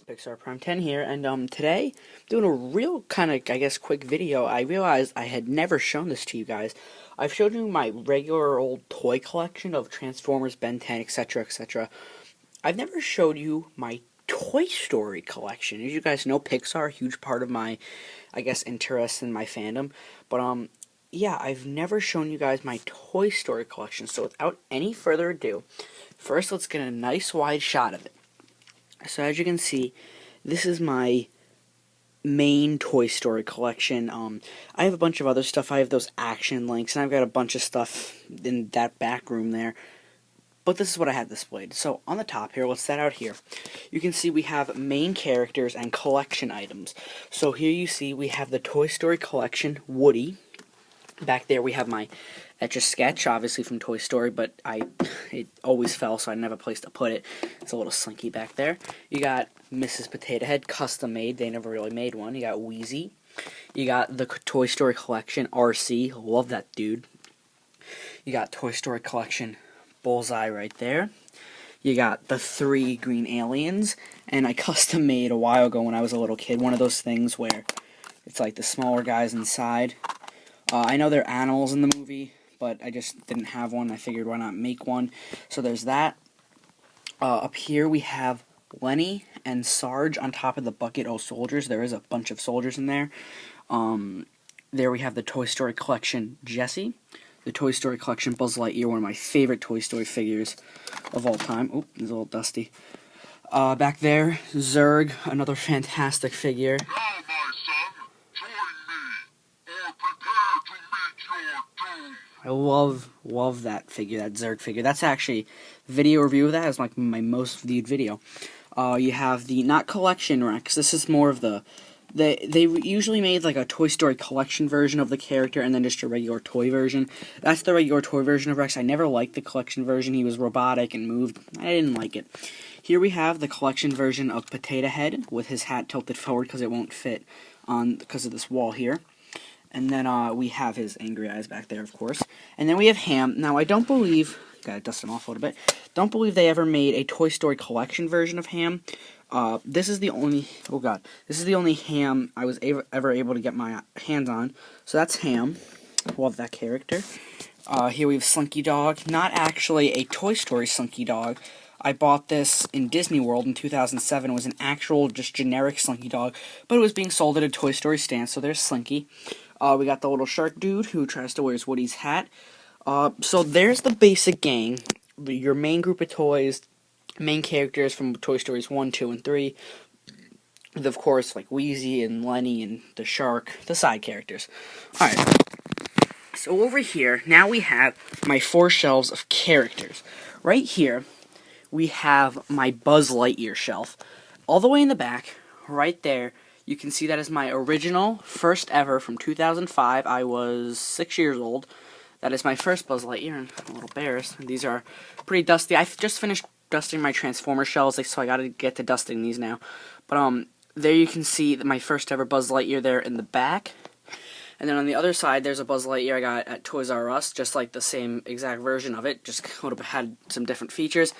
Pixar Prime 10 here, and today, doing a real kind of, I guess, quick video. I realized I had never shown this to you guys. I've showed you my regular old toy collection of Transformers, Ben 10, etc., etc. I've never showed you my Toy Story collection. As you guys know, Pixar, a huge part of my, I guess, interest in my fandom. But, yeah, I've never shown you guys my Toy Story collection. So without any further ado, first let's get a nice wide shot of it. So as you can see, this is my main Toy Story collection. I have a bunch of other stuff. I have those action links, and I've got a bunch of stuff in that back room there. But this is what I have displayed. So on the top here, let's set out here. You can see we have main characters and collection items. So here you see we have the Toy Story collection, Woody. Back there we have my Etch-a-Sketch, obviously from Toy Story, but it always fell, so I didn't have a place to put it. It's a little slinky back there. You got Mrs. Potato Head, custom made. They never really made one. You got Wheezy. You got the Toy Story collection, RC. Love that dude. You got Toy Story collection, Bullseye right there. You got the 3 green aliens, and I custom made a while ago when I was a little kid, one of those things where it's like the smaller guys inside. I know they're animals in the movie, but I just didn't have one. I figured why not make one. So there's that. Up here we have Lenny and Sarge on top of the bucket of soldiers. There is a bunch of soldiers in there. There we have the Toy Story collection Jessie. The Toy Story collection Buzz Lightyear, one of my favorite Toy Story figures of all time. Oh, it's a little dusty. Back there, Zurg, another fantastic figure. I love that figure, that Zurg figure. That's actually, video review of that is like my most viewed video. You have the, not collection Rex, this is more of they usually made like a Toy Story collection version of the character and then just a regular toy version. That's the regular toy version of Rex. I never liked the collection version. He was robotic and moved. I didn't like it. Here we have the collection version of Potato Head with his hat tilted forward because it won't fit on because of this wall here. And then we have his angry eyes back there, of course. And then we have Ham. Now, I don't believe, gotta dust him off a little bit, don't believe they ever made a Toy Story collection version of Ham. This is the only, oh god, this is the only Ham I was ever able to get my hands on. So that's Ham. Love that character. Here we have Slinky Dog. Not actually a Toy Story Slinky Dog. I bought this in Disney World in 2007. It was an actual, just generic Slinky Dog, but it was being sold at a Toy Story stand, so there's Slinky. We got the little shark dude who tries to wear Woody's hat. So there's the basic gang. Your main group of toys, main characters from Toy Stories 1, 2, and 3. With, of course, like Wheezy and Lenny and the shark, the side characters. Alright. So over here, now we have my 4 shelves of characters. Right here, we have my Buzz Lightyear shelf. All the way in the back, right there, you can see that is my original, first ever, from 2005. I was 6 years old. That is my first Buzz Lightyear, and a little embarrassed. These are pretty dusty. I just finished dusting my Transformer shelves, so I gotta get to dusting these now. But, there you can see my first ever Buzz Lightyear there in the back. And then on the other side, there's a Buzz Lightyear I got at Toys R Us, just like the same exact version of it, just had some different features.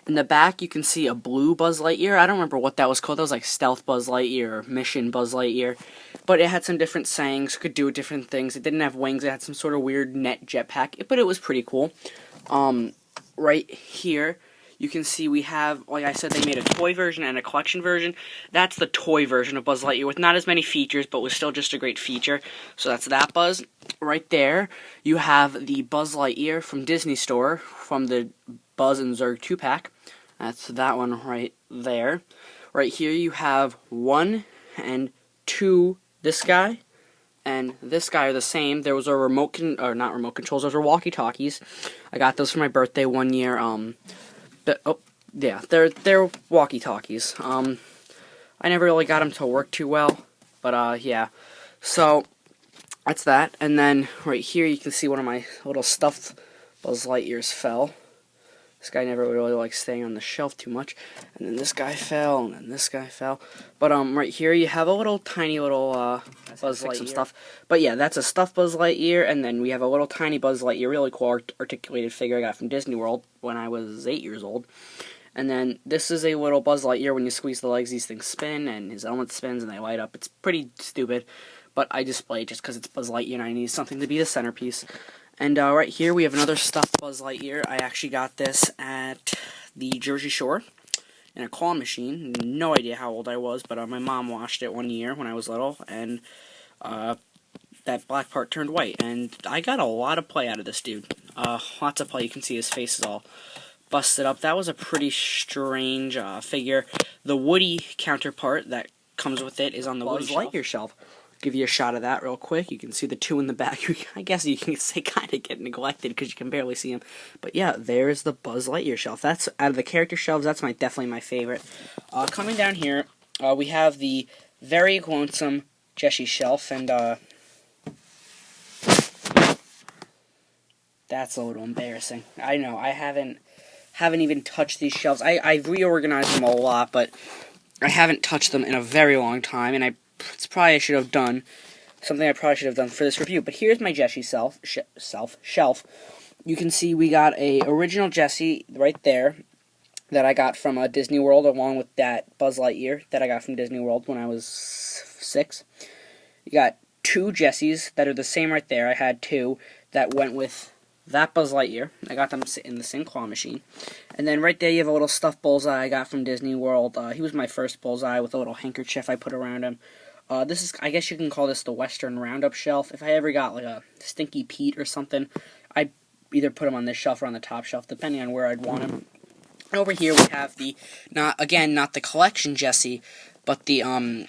In the back, you can see a blue Buzz Lightyear. I don't remember what that was called. That was like Stealth Buzz Lightyear or Mission Buzz Lightyear. But it had some different sayings, could do different things. It didn't have wings. It had some sort of weird net jetpack, but it was pretty cool. Right here, you can see we have, like I said, they made a toy version and a collection version. That's the toy version of Buzz Lightyear with not as many features, but was still just a great feature. So that's that Buzz. Right there, you have the Buzz Lightyear from Disney Store from the Buzz and Zurg 2-pack. That's that one right there. Right here, you have 1 and 2, this guy and this guy are the same. There was a not remote controls, those are walkie-talkies. I got those for my birthday one year. Yeah, they're walkie-talkies. I never really got them to work too well, but yeah. So that's that. And then right here you can see one of my little stuffed Buzz Lightyears fell. This guy never really liked staying on the shelf too much. And then this guy fell, and then this guy fell. But right here you have a little tiny little Buzz Lightyear stuff. But yeah, that's a stuffed Buzz Lightyear, and then we have a little tiny Buzz Lightyear, really cool articulated figure I got from Disney World when I was 8 years old. And then this is a little Buzz Lightyear. When you squeeze the legs, these things spin, and his helmet spins, and they light up. It's pretty stupid, but I display it just because it's Buzz Lightyear, and I need something to be the centerpiece. And right here, we have another stuffed Buzz Lightyear. I actually got this at the Jersey Shore in a claw machine. No idea how old I was, but my mom washed it one year when I was little, and that black part turned white. And I got a lot of play out of this dude. Lots of play. You can see his face is all busted up. That was a pretty strange figure. The Woody counterpart that comes with it is on the Buzz Lightyear shelf. Give you a shot of that real quick. You can see the two in the back. I guess you can say kind of get neglected because you can barely see them. But yeah, there's the Buzz Lightyear shelf. That's out of the character shelves. That's definitely my favorite. Coming down here, we have the very lonesome Jessie shelf, and that's a little embarrassing. I know. I haven't even touched these shelves. I've reorganized them a lot, but I haven't touched them in a very long time, and it's probably I should have done something I probably should have done for this review. But here's my Jessie shelf. You can see we got a original Jessie right there that I got from Disney World, along with that Buzz Lightyear that I got from Disney World when I was 6. You got two Jessies that are the same right there. I had two that went with that Buzz Lightyear. I got them in the same claw machine. And then right there you have a little stuffed Bullseye I got from Disney World. He was my first Bullseye with a little handkerchief I put around him. This is, I guess you can call this the Western Roundup shelf. If I ever got like a Stinky Pete or something, I'd either put him on this shelf or on the top shelf, depending on where I'd want him. And over here we have the, not the collection Jessie, but the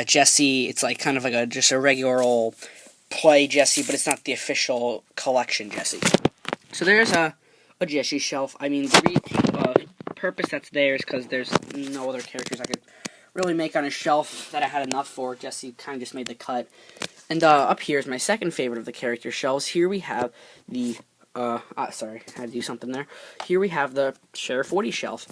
Jessie, it's like kind of like just a regular old play Jessie, but it's not the official collection Jessie. So there's a Jessie shelf. I mean, the purpose that's there is because there's no other characters I could really make on a shelf that I had enough for. Jessie kind of just made the cut. And up here is my second favorite of the character shelves. Here we have the, sorry, I had to do something there. Here we have the Sheriff Woody shelf.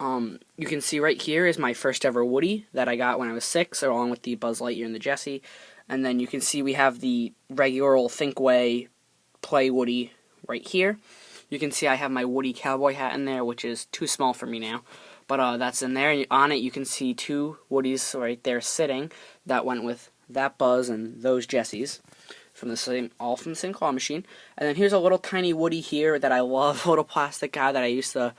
You can see right here is my first ever Woody that I got when I was 6, along with the Buzz Lightyear and the Jessie. And then you can see we have the regular old Thinkway Play Woody right here. You can see I have my Woody cowboy hat in there, which is too small for me now. But that's in there. And on it you can see two Woodies right there sitting that went with that Buzz and those Jessies from the same, all from the same claw machine. And then here's a little tiny Woody here that I love, a little plastic guy that I used to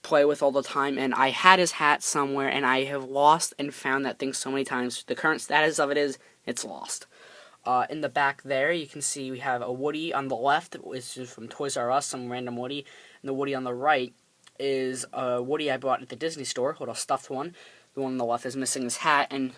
play with all the time, and I had his hat somewhere, and I have lost and found that thing so many times. The current status of it is, it's lost. In the back there, you can see we have a Woody on the left, which is from Toys R Us, some random Woody, and the Woody on the right is a Woody I bought at the Disney store, a little stuffed one. The one on the left is missing his hat, and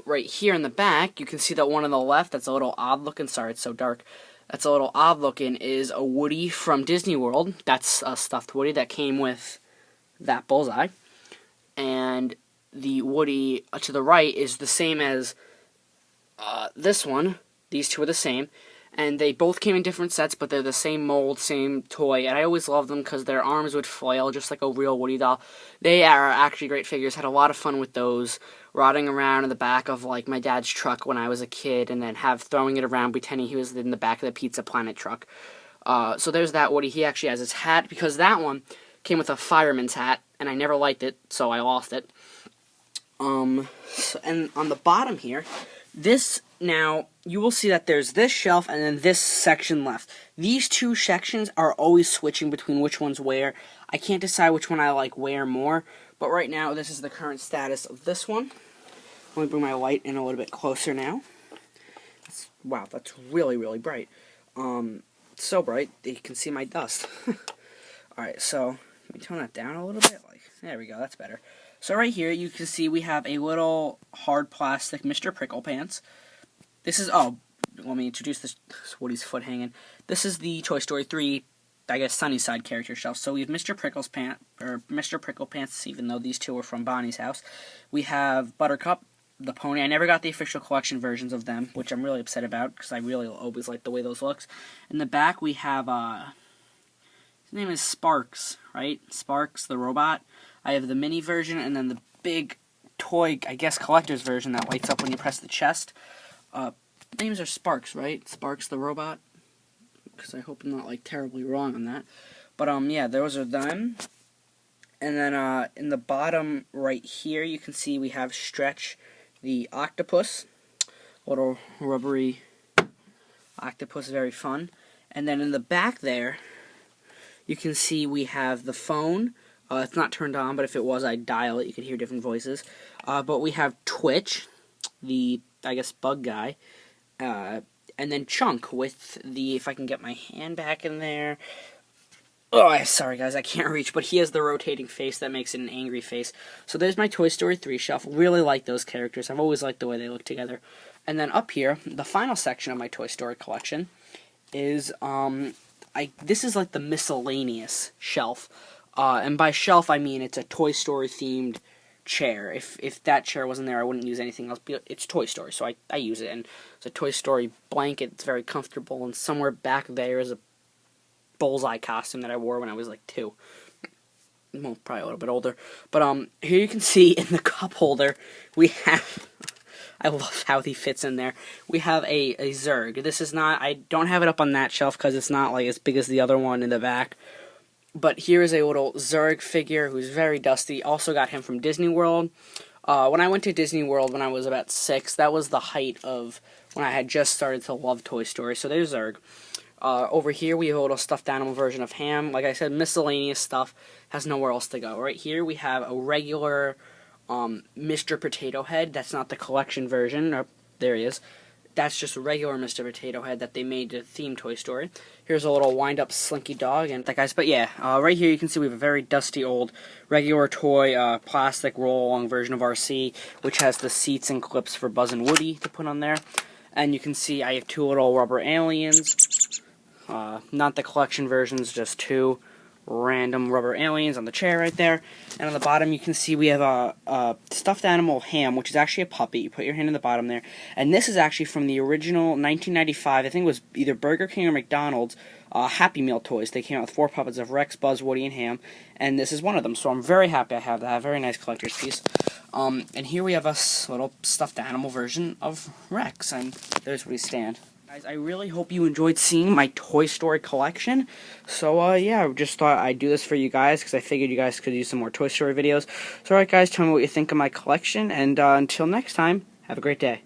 right here in the back, you can see that one on the left that's a little odd looking. Sorry, it's so dark. That's a little odd looking, is a Woody from Disney World. That's a stuffed Woody that came with that Bullseye. And the Woody to the right is the same as this one. These two are the same. And they both came in different sets, but they're the same mold, same toy. And I always loved them because their arms would flail just like a real Woody doll. They are actually great figures. Had a lot of fun with those, rotting around in the back of like my dad's truck when I was a kid, and then throwing it around pretending he was in the back of the Pizza Planet truck. So there's that Woody. He actually has his hat because that one came with a fireman's hat, and I never liked it, so I lost it. And on the bottom here, now, you will see that there's this shelf and then this section left. These two sections are always switching between which one's where. I can't decide which one I like where more, but right now this is the current status of this one. Let me bring my light in a little bit closer now. Wow, that's really, really bright. So bright that you can see my dust. Alright, so let me tone that down a little bit. There we go, that's better. So right here, you can see we have a little hard plastic Mr. Prickle Pants. This is, let me introduce this Woody's foot hanging. This is the Toy Story 3, I guess, Sunnyside character shelf. So we have Mr. Mr. Prickle Pants, even though these two are from Bonnie's house. We have Buttercup, the pony. I never got the official collection versions of them, which I'm really upset about, because I really always like the way those looks. In the back, we have, his name is Sparks, right? Sparks, the robot. I have the mini version, and then the big toy, I guess, collector's version that lights up when you press the chest. Names are Sparks, right? Sparks the robot. Because I hope I'm not, like, terribly wrong on that. But, yeah, those are them. And then in the bottom right here, you can see we have Stretch the octopus. Little rubbery octopus, very fun. And then in the back there, you can see we have the phone. It's not turned on, but if it was, I'd dial it. You could hear different voices. But we have Twitch, the, I guess, bug guy. And then Chunk with the, if I can get my hand back in there. Oh, sorry guys, I can't reach, but he has the rotating face that makes it an angry face. So there's my Toy Story 3 shelf. Really like those characters. I've always liked the way they look together. And then up here, the final section of my Toy Story collection is, this is like the miscellaneous shelf. And by shelf, I mean it's a Toy Story themed chair. If that chair wasn't there, I wouldn't use anything else. It's Toy Story, so I use it. And it's a Toy Story blanket. It's very comfortable. And somewhere back there is a Bullseye costume that I wore when I was like 2. Well, probably a little bit older. But here you can see in the cup holder we have. I love how he fits in there. We have a Zurg. This is not. I don't have it up on that shelf because it's not like as big as the other one in the back. But here is a little Zurg figure who's very dusty. Also got him from Disney World. When I went to Disney World when I was about 6, that was the height of when I had just started to love Toy Story. So there's Zurg. Over here we have a little stuffed animal version of Ham. Like I said, miscellaneous stuff, has nowhere else to go. Right here we have a regular Mr. Potato Head. That's not the collection version. Oh, there he is. That's just a regular Mr. Potato Head that they made to theme Toy Story. Here's a little wind-up Slinky Dog and that guys. But yeah, right here you can see we have a very dusty old regular toy plastic roll-along version of RC, which has the seats and clips for Buzz and Woody to put on there. And you can see I have 2 little rubber aliens. Not the collection versions, just 2 random rubber aliens on the chair right there. And on the bottom you can see we have a stuffed animal Ham, which is actually a puppy. You put your hand in the bottom there. And this is actually from the original 1995, I think it was either Burger King or McDonald's, Happy Meal toys. They came out with 4 puppets of Rex, Buzz, Woody, and Ham. And this is one of them, so I'm very happy I have that. Very nice collector's piece. And here we have a little stuffed animal version of Rex, and there's where we stand. Guys, I really hope you enjoyed seeing my Toy Story collection. So, yeah, I just thought I'd do this for you guys, because I figured you guys could use some more Toy Story videos. So, alright guys, tell me what you think of my collection, and until next time, have a great day.